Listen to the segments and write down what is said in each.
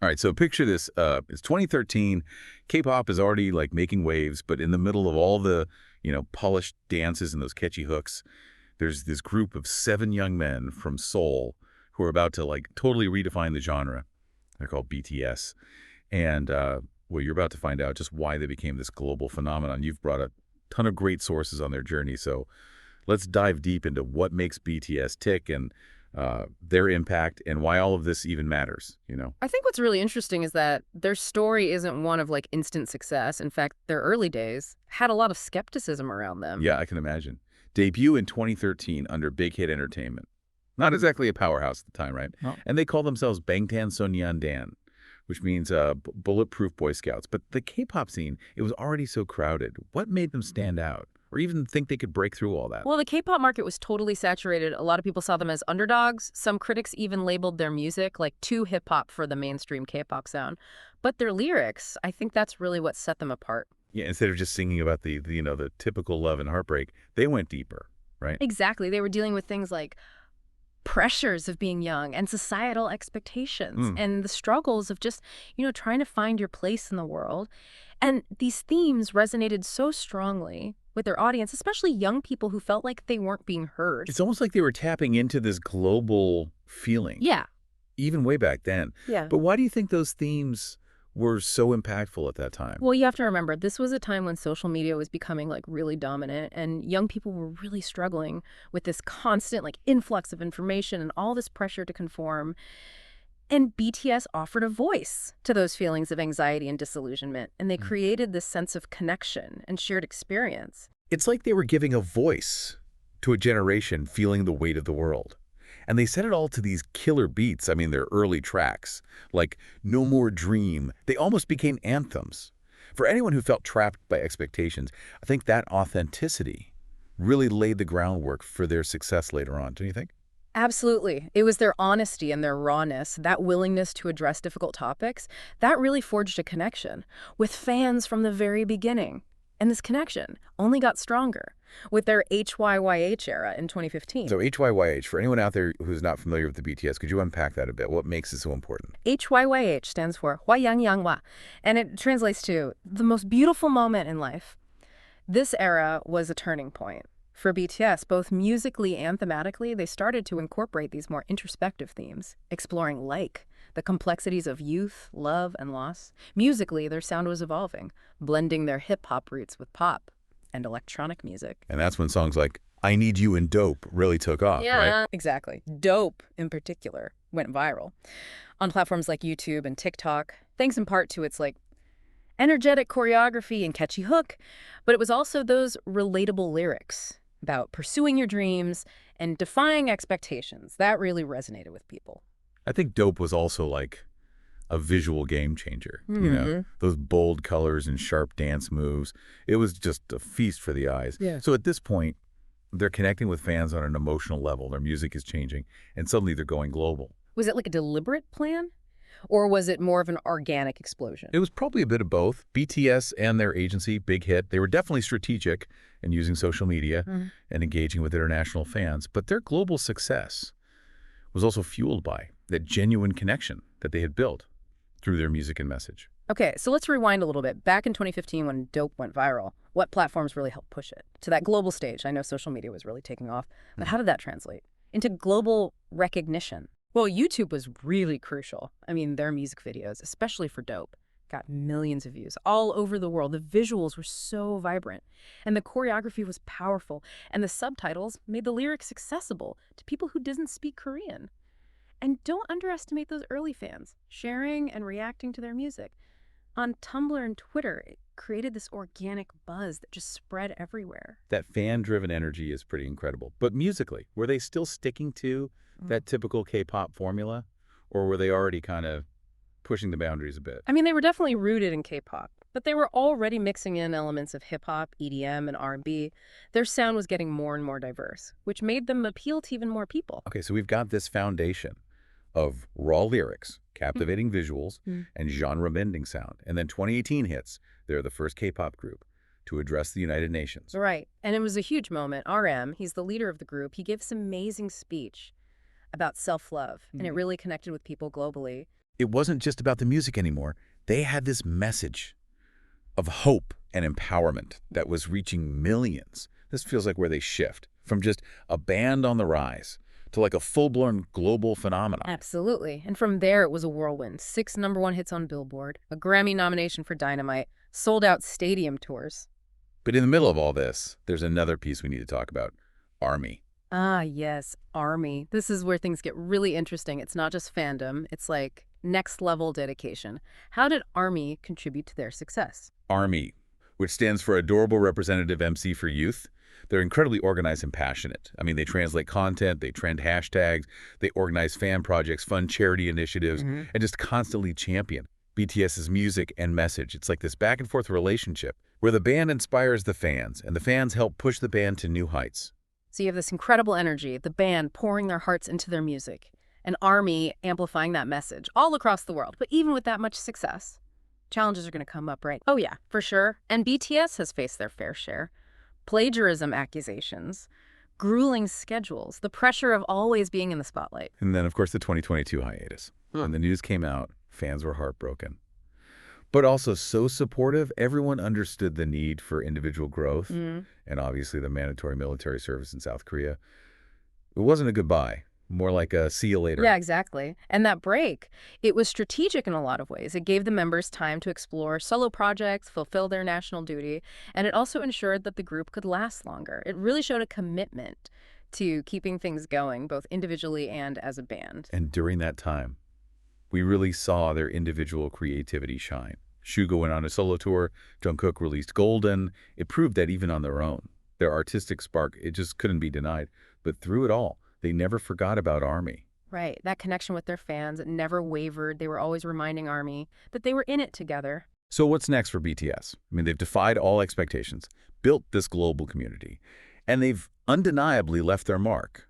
All right, so picture this. It's 2013. K-pop is already like making waves, but in the middle of all the, polished dances and those catchy hooks, there's this group of 7 young men from Seoul who are about to like totally redefine the genre. They're called BTS. And, well, you're about to find out just why they became this global phenomenon. You've brought a ton of great sources on their journey, so let's dive deep into what makes BTS tick and their impact and why all of this even matters. I think what's really interesting is that their story isn't one of like instant success. In fact, their early days had a lot of skepticism around them. Yeah, I can imagine. Debut in 2013 under Big Hit Entertainment. Not exactly a powerhouse at the time, right? No. And they call themselves Bangtan Sonyeondan, which means Bulletproof Boy Scouts. But the K-pop scene, it was already so crowded. What made them stand out? Or even think they could break through all that? Well, the K-pop market was totally saturated. A lot of people saw them as underdogs. Some critics even labeled their music like too hip-hop for the mainstream K-pop sound. But their lyrics, I think that's really what set them apart. Yeah, instead of just singing about the typical love and heartbreak, they went deeper, right? Exactly. They were dealing with things like pressures of being young and societal expectations and the struggles of just, trying to find your place in the world. And these themes resonated so strongly with their audience, especially young people who felt like they weren't being heard. It's almost like they were tapping into this global feeling. Yeah. Even way back then. Yeah. But why do you think those themes were so impactful at that time? Well, you have to remember, this was a time when social media was becoming like really dominant and young people were really struggling with this constant like influx of information and all this pressure to conform. And BTS offered a voice to those feelings of anxiety and disillusionment, and they created this sense of connection and shared experience. It's like they were giving a voice to a generation feeling the weight of the world. And they set it all to these killer beats. I mean, their early tracks, like No More Dream, they almost became anthems. For anyone who felt trapped by expectations, I think that authenticity really laid the groundwork for their success later on, don't you think? Absolutely. It was their honesty and their rawness, that willingness to address difficult topics, that really forged a connection with fans from the very beginning. And this connection only got stronger with their HYYH era in 2015. So HYYH, for anyone out there who's not familiar with the BTS, could you unpack that a bit? What makes it so important? HYYH stands for Hwayangyangwa, and it translates to the most beautiful moment in life. This era was a turning point. For BTS, both musically and thematically, they started to incorporate these more introspective themes, exploring the complexities of youth, love, and loss. Musically, their sound was evolving, blending their hip-hop roots with pop and electronic music. And that's when songs like I Need You and Dope really took off, right? Exactly. Dope, in particular, went viral on platforms like YouTube and TikTok, thanks in part to its energetic choreography and catchy hook, but it was also those relatable lyrics about pursuing your dreams and defying expectations. That really resonated with people. I think Dope was also like a visual game changer. Those bold colors and sharp dance moves. It was just a feast for the eyes. Yeah. So at this point, they're connecting with fans on an emotional level. Their music is changing, and suddenly they're going global. Was it like a deliberate plan? Or was it more of an organic explosion? It was probably a bit of both. BTS and their agency, Big Hit, they were definitely strategic in using social media and engaging with international fans. But their global success was also fueled by that genuine connection that they had built through their music and message. Okay, so let's rewind a little bit. Back in 2015 when Dope went viral, what platforms really helped push it to that global stage? I know social media was really taking off, but how did that translate into global recognition? Well, YouTube was really crucial. I mean, their music videos, especially for Dope, got millions of views all over the world. The visuals were so vibrant, and the choreography was powerful, and the subtitles made the lyrics accessible to people who didn't speak Korean. And don't underestimate those early fans, sharing and reacting to their music. On Tumblr and Twitter, it created this organic buzz that just spread everywhere. That fan-driven energy is pretty incredible. But musically, were they still sticking to that typical K-pop formula, or were they already kind of pushing the boundaries a bit? I mean, they were definitely rooted in K-pop, but they were already mixing in elements of hip-hop, EDM, and R&B. Their sound was getting more and more diverse, which made them appeal to even more people. Okay, so we've got this foundation of raw lyrics, captivating visuals, and genre-bending sound. And then 2018 hits. They're the first K-pop group to address the United Nations. Right, and it was a huge moment. RM, he's the leader of the group, he gave this amazing speech about self-love, and it really connected with people globally. it wasn't just about the music anymore. They had this message of hope and empowerment that was reaching millions. This feels like where they shift from just a band on the rise to like a full-blown global phenomenon. Absolutely. And from there, it was a whirlwind. 6 #1 hits on Billboard, a Grammy nomination for Dynamite, sold-out stadium tours. But in the middle of all this, there's another piece we need to talk about, ARMY. Ah, yes, ARMY. This is where things get really interesting. It's not just fandom. It's like next-level dedication. How did ARMY contribute to their success? ARMY, which stands for Adorable Representative MC for Youth. They're incredibly organized and passionate. I mean, they translate content, they trend hashtags, they organize fan projects, fund charity initiatives, and just constantly champion BTS's music and message. It's like this back-and-forth relationship where the band inspires the fans, and the fans help push the band to new heights. So you have this incredible energy, the band pouring their hearts into their music, an ARMY amplifying that message all across the world. But even with that much success, challenges are going to come up, right? Oh yeah, for sure. And BTS has faced their fair share. Plagiarism accusations, grueling schedules, the pressure of always being in the spotlight. And then, of course, the 2022 hiatus. When the news came out, fans were heartbroken. But also so supportive, everyone understood the need for individual growth, and obviously the mandatory military service in South Korea. It wasn't a goodbye, more like a see you later. Yeah, exactly. And that break, it was strategic in a lot of ways. It gave the members time to explore solo projects, fulfill their national duty, and it also ensured that the group could last longer. It really showed a commitment to keeping things going, both individually and as a band. And during that time, we really saw their individual creativity shine. Suga went on a solo tour, Jungkook released Golden. It proved that even on their own, their artistic spark, it just couldn't be denied. But through it all, they never forgot about ARMY. Right, that connection with their fans, it never wavered. They were always reminding ARMY that they were in it together. So what's next for BTS? I mean, they've defied all expectations, built this global community, and they've undeniably left their mark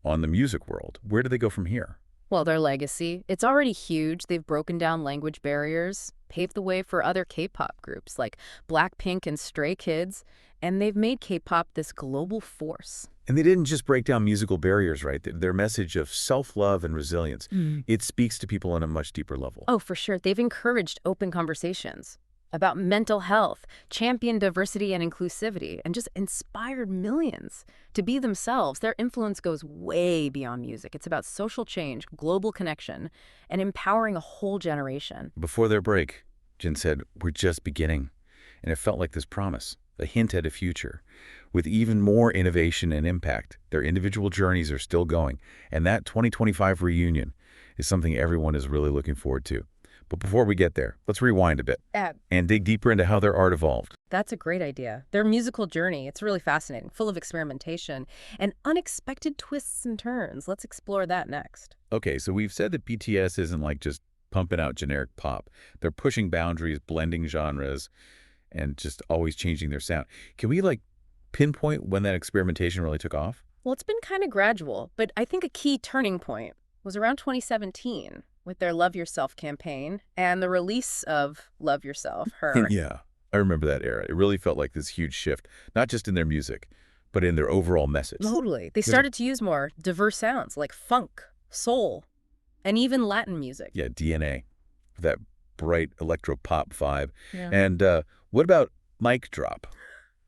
on the music world. Where do they go from here? Well, their legacy, it's already huge. They've broken down language barriers, paved the way for other K-pop groups like Blackpink and Stray Kids, and they've made K-pop this global force. And they didn't just break down musical barriers, right? Their message of self-love and resilience, it speaks to people on a much deeper level. Oh, for sure. They've encouraged open conversations about mental health, championed diversity and inclusivity, and just inspired millions to be themselves. Their influence goes way beyond music. It's about social change, global connection, and empowering a whole generation. Before their break, Jin said, "We're just beginning." And it felt like this promise, a hint at a future. With even more innovation and impact, their individual journeys are still going. And that 2025 reunion is something everyone is really looking forward to. But before we get there, let's rewind a bit and dig deeper into how their art evolved. That's a great idea. Their musical journey, it's really fascinating, full of experimentation and unexpected twists and turns. Let's explore that next. Okay, so we've said that BTS isn't like just pumping out generic pop. They're pushing boundaries, blending genres, and just always changing their sound. Can we like pinpoint when that experimentation really took off? Well, it's been kind of gradual, but I think a key turning point was around 2017 with their Love Yourself campaign and the release of Love Yourself, Her. Yeah, I remember that era. It really felt like this huge shift, not just in their music, but in their overall message. Totally. They started to use more diverse sounds like funk, soul, and even Latin music. Yeah, DNA, that bright electro-pop vibe. Yeah. And what about Mic Drop?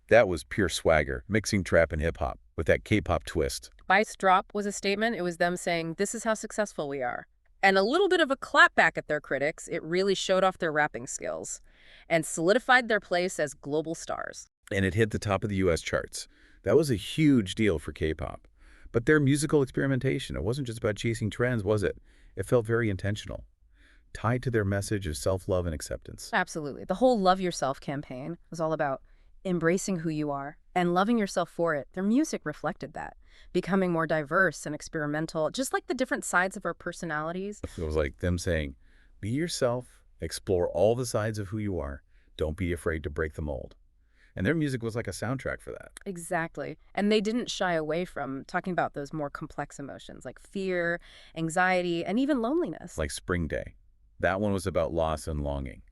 That was pure swagger, mixing trap and hip-hop with that K-pop twist. Mic Drop was a statement. It was them saying, this is how successful we are. And a little bit of a clap back at their critics. It really showed off their rapping skills and solidified their place as global stars. And it hit the top of the U.S. charts. That was a huge deal for K-pop. But their musical experimentation, it wasn't just about chasing trends, was it? It felt very intentional, tied to their message of self-love and acceptance. Absolutely. The whole Love Yourself campaign was all about embracing who you are and loving yourself for it. Their music reflected that, becoming more diverse and experimental, just like the different sides of our personalities. It was like them saying, be yourself, explore all the sides of who you are, don't be afraid to break the mold. And their music was like a soundtrack for that. Exactly. And they didn't shy away from talking about those more complex emotions like fear, anxiety, and even loneliness. Like Spring Day. That one was about loss and longing.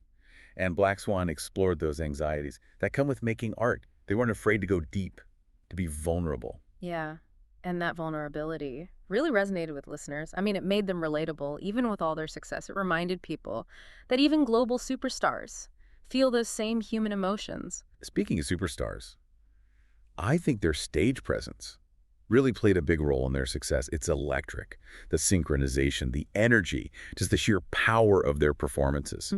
And Black Swan explored those anxieties that come with making art. They weren't afraid to go deep, to be vulnerable. Yeah. And that vulnerability really resonated with listeners. I mean, it made them relatable. Even with all their success, it reminded people that even global superstars feel those same human emotions. Speaking of superstars, I think their stage presence really played a big role in their success. It's electric. The synchronization, the energy, just the sheer power of their performances.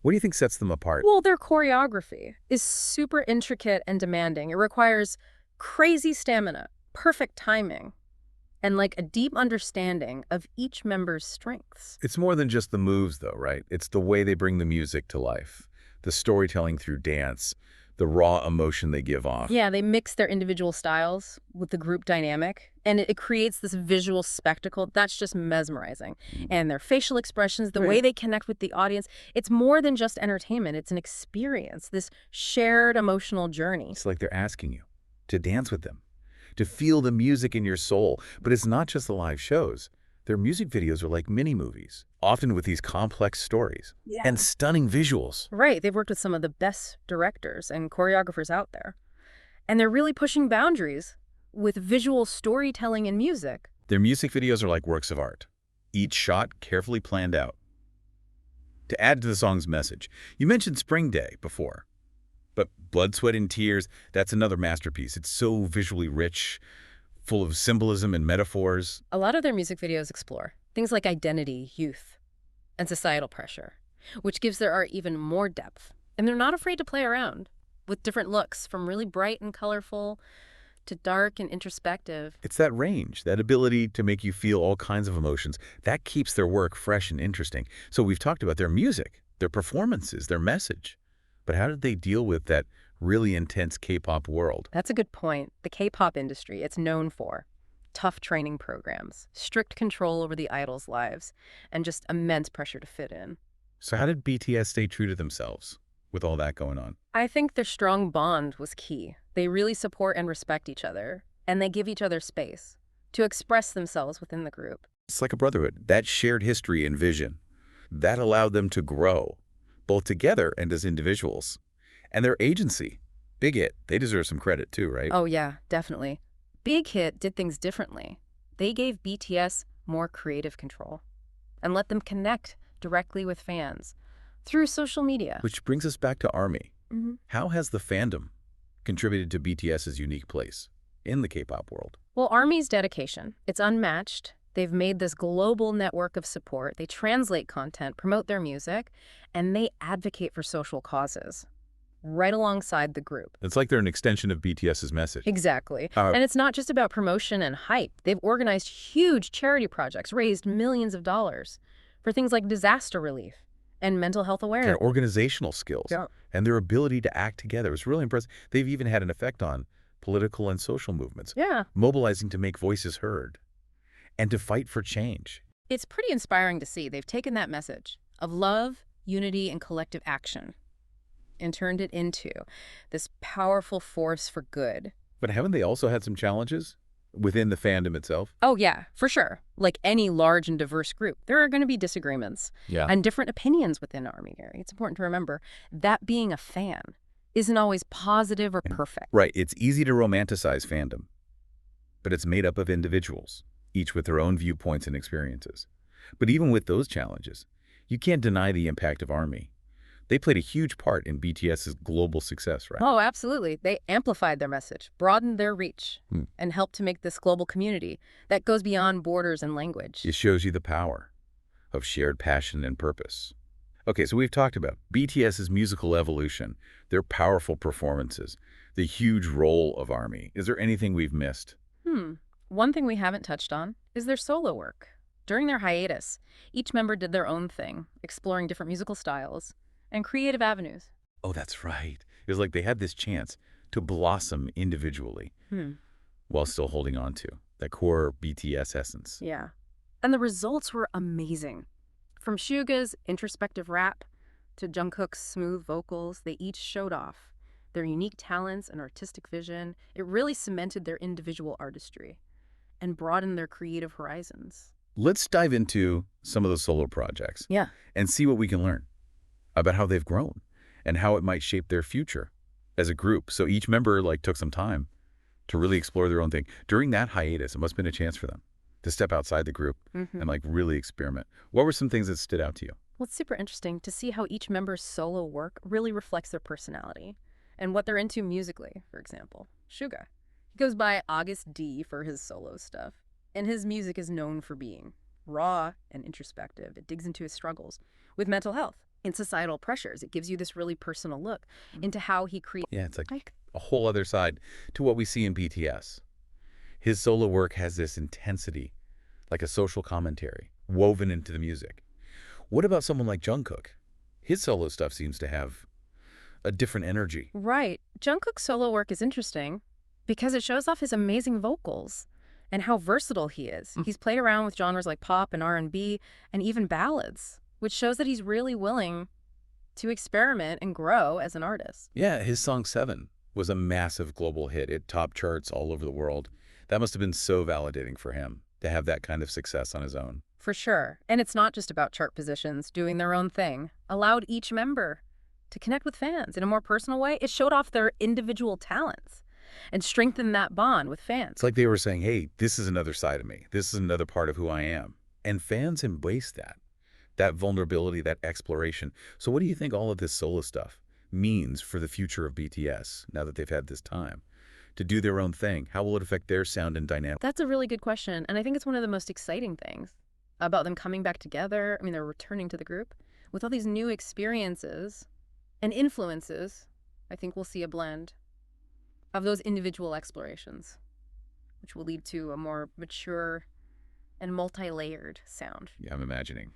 What do you think sets them apart? Well, their choreography is super intricate and demanding. It requires crazy stamina, perfect timing, and like a deep understanding of each member's strengths. It's more than just the moves, though, right? It's the way they bring the music to life, the storytelling through dance, the raw emotion they give off. Yeah, they mix their individual styles with the group dynamic, and it creates this visual spectacle that's just mesmerizing. And their facial expressions, the way they connect with the audience, it's more than just entertainment. It's an experience, this shared emotional journey. It's like they're asking you to dance with them, to feel the music in your soul. But it's not just the live shows. Their music videos are like mini-movies, often with these complex stories and stunning visuals. Right, they've worked with some of the best directors and choreographers out there. And they're really pushing boundaries with visual storytelling and music. Their music videos are like works of art, each shot carefully planned out. To add to the song's message, you mentioned Spring Day before, but Blood, Sweat, and Tears, that's another masterpiece. It's so visually rich, full of symbolism and metaphors. A lot of their music videos explore things like identity, youth, and societal pressure, which gives their art even more depth. And they're not afraid to play around with different looks, from really bright and colorful to dark and introspective. It's that range, that ability to make you feel all kinds of emotions, that keeps their work fresh and interesting. So we've talked about their music, their performances, their message. But how did they deal with that really intense K-pop world? That's a good point. The K-pop industry, it's known for tough training programs, strict control over the idols' lives, and just immense pressure to fit in. So how did BTS stay true to themselves with all that going on? I think their strong bond was key. They really support and respect each other, and they give each other space to express themselves within the group. It's like a brotherhood. That shared history and vision, that allowed them to grow, both together and as individuals. And their agency, Big Hit, they deserve some credit too, right? Oh yeah, definitely. Big Hit did things differently. They gave BTS more creative control and let them connect directly with fans through social media. Which brings us back to ARMY. How has the fandom contributed to BTS's unique place in the K-pop world? Well, ARMY's dedication, it's unmatched. They've made this global network of support. They translate content, promote their music, and they advocate for social causes right alongside the group. It's like they're an extension of BTS's message. Exactly. And it's not just about promotion and hype. They've organized huge charity projects, raised millions of dollars for things like disaster relief and mental health awareness. Their organizational skills and their ability to act together is really impressive. They've even had an effect on political and social movements, mobilizing to make voices heard and to fight for change. It's pretty inspiring to see. They've taken that message of love, unity, and collective action and turned it into this powerful force for good. But haven't they also had some challenges within the fandom itself? Oh, yeah, for sure. Like any large and diverse group, there are going to be disagreements and different opinions within ARMY, Gary. It's important to remember that being a fan isn't always positive or perfect. Right. It's easy to romanticize fandom, but it's made up of individuals, each with their own viewpoints and experiences. But even with those challenges, you can't deny the impact of ARMY. They played a huge part in BTS's global success, right? Oh, absolutely. They amplified their message, broadened their reach, and helped to make this global community that goes beyond borders and language. It shows you the power of shared passion and purpose. Okay, so we've talked about BTS's musical evolution, their powerful performances, the huge role of ARMY. Is there anything we've missed? One thing we haven't touched on is their solo work. During their hiatus, each member did their own thing, exploring different musical styles and creative avenues. Oh, that's right. It was like they had this chance to blossom individually while still holding on to that core BTS essence. Yeah. And the results were amazing. From Suga's introspective rap to Jungkook's smooth vocals, they each showed off their unique talents and artistic vision. It really cemented their individual artistry and broadened their creative horizons. Let's dive into some of the solo projects and see what we can learn about how they've grown and how it might shape their future as a group. So each member took some time to really explore their own thing. During that hiatus, it must have been a chance for them to step outside the group and like really experiment. What were some things that stood out to you? Well, it's super interesting to see how each member's solo work really reflects their personality and what they're into musically, for example. Suga. He goes by August D for his solo stuff, and his music is known for being raw and introspective. It digs into his struggles with mental health and societal pressures. It gives you this really personal look into how he creates. Yeah, it's like a whole other side to what we see in BTS. His solo work has this intensity, like a social commentary, woven into the music. What about someone like Jungkook? His solo stuff seems to have a different energy. Right. Jungkook's solo work is interesting because it shows off his amazing vocals and how versatile he is. He's played around with genres like pop and R&B and even ballads, which shows that he's really willing to experiment and grow as an artist. Yeah, his song 7 was a massive global hit. It topped charts all over the world. That must have been so validating for him to have that kind of success on his own. For sure. And it's not just about chart positions. Doing their own thing allowed each member to connect with fans in a more personal way. It showed off their individual talents and strengthened that bond with fans. It's like they were saying, hey, this is another side of me. This is another part of who I am. And fans embrace that vulnerability, that exploration. So what do you think all of this solo stuff means for the future of BTS now that they've had this time to do their own thing? How will it affect their sound and dynamic? That's a really good question. And I think it's one of the most exciting things about them coming back together. I mean, they're returning to the group with all these new experiences and influences. I think we'll see a blend of those individual explorations, which will lead to a more mature and multi-layered sound. Yeah, I'm imagining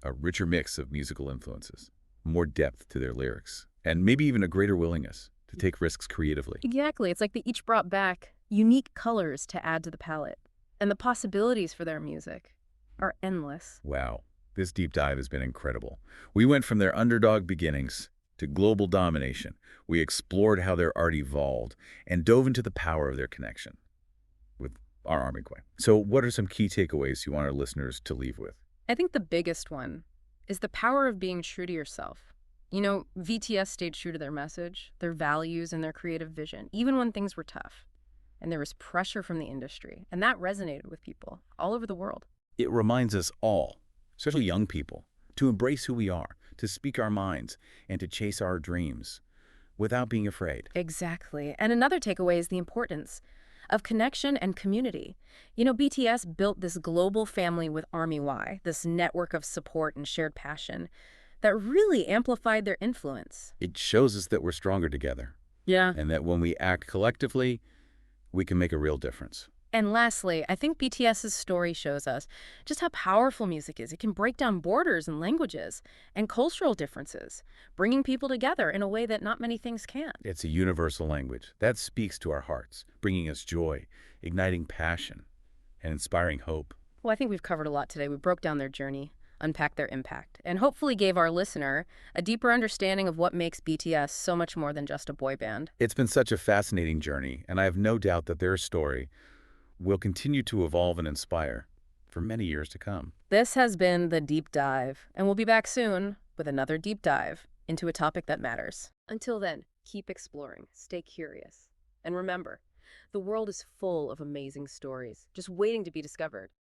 a richer mix of musical influences, more depth to their lyrics, and maybe even a greater willingness to take risks creatively. Exactly. It's like they each brought back unique colors to add to the palette, and the possibilities for their music are endless. Wow, this deep dive has been incredible. We went from their underdog beginnings to global domination. We explored how their art evolved and dove into the power of their connection with our Army Queen. So what are some key takeaways you want our listeners to leave with? I think the biggest one is the power of being true to yourself. You know, BTS stayed true to their message, their values, and their creative vision, even when things were tough. And there was pressure from the industry, and that resonated with people all over the world. It reminds us all, especially young people, to embrace who we are, to speak our minds, and to chase our dreams without being afraid. Exactly. And another takeaway is the importance of connection and community. You know, BTS built this global family with HYYH, this network of support and shared passion that really amplified their influence. It shows us that we're stronger together. Yeah. And that when we act collectively, we can make a real difference. And lastly, I think BTS's story shows us just how powerful music is. It can break down borders and languages and cultural differences, bringing people together in a way that not many things can. It's a universal language that speaks to our hearts, bringing us joy, igniting passion, and inspiring hope. Well, I think we've covered a lot today. We broke down their journey, unpacked their impact, and hopefully gave our listener a deeper understanding of what makes BTS so much more than just a boy band. It's been such a fascinating journey, and I have no doubt that their story will continue to evolve and inspire for many years to come. This has been The Deep Dive, and we'll be back soon with another deep dive into a topic that matters. Until then, keep exploring, stay curious, and remember, the world is full of amazing stories just waiting to be discovered.